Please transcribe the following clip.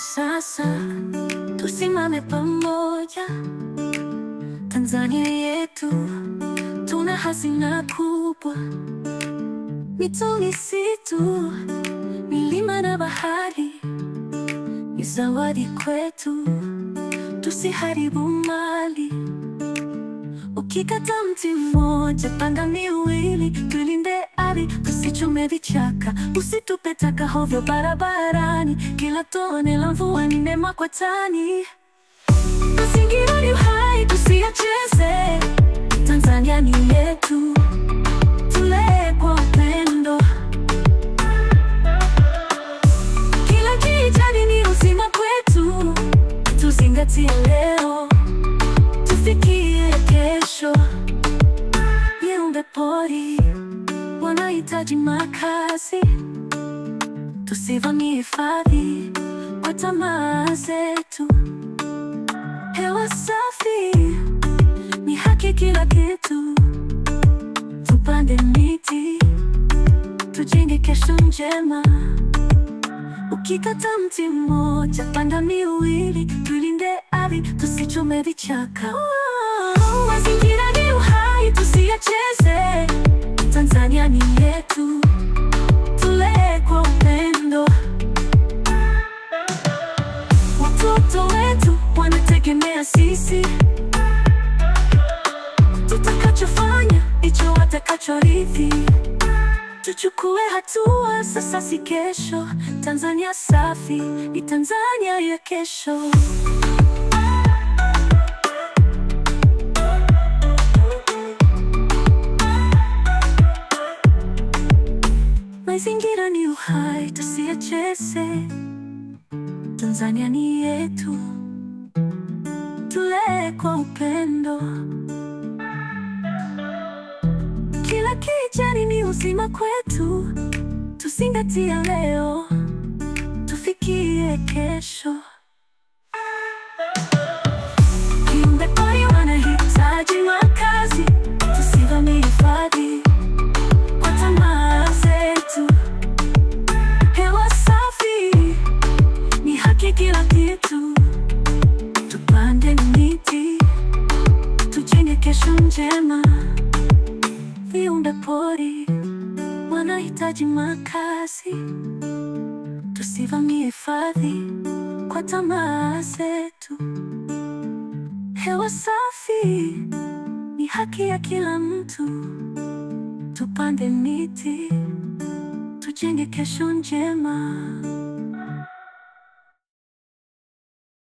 sasa, tusimame pamoja. Tanzania yetu tuna hazina kubwa, mito, misitu, milima na bahari ni zawadi kwetu, tusiharibu mali. Ukikata mti mmoja, panda miwili, tulinde ardhi, tusichome vichaka, usitupe taka hovyo barabarani. Kila tone la mvua ni neema kwa tani. Mazingira ni uhai, tusiyacheze. Tanzania ni yetu, tulee kwa upendo. Kila kijani ni uzima kwetu, tuzingatie leo, tufikie kesho. Viumbe pori wanahitaji makazi, tusivamie hifadhi kwa tamaa zetu. Hewa safi ni haki, kila kitu. Tupande miti, tujenge kesho njema. Ukikata mti mmoja, panda miwili, tulinde ardhi, tusichome vichaka. Mazingira ni uhai, tusiyacheze. Tanzania ni yetu, tulee kwa upendo. Watoto wetu wanategemea sisi, tutakachofanya ndicho watakachorithi. Tuchukue hatua sasa, si kesho. Tanzania safi ni Tanzania ya kesho. Mazingira ni uhai, tusiyacheze. Tanzania ni yetu, tulee kwa upendo. Kila kijani ni uzima kwetu, tuzingatie leo, tufikie kesho. Viumbe pori wanahitaji makazi, tusivamie hifadhi kwa tamaa zetu. Hewa safi ni haki, kila kitu. Tupande miti, tujenge kesho njema. Viumbe pori wanahitaji makazi, tusivamie hifadhi kwa tamaa zetu. Hewa safi ni haki ya kila mtu. Tupande miti, tujenge kesho njema.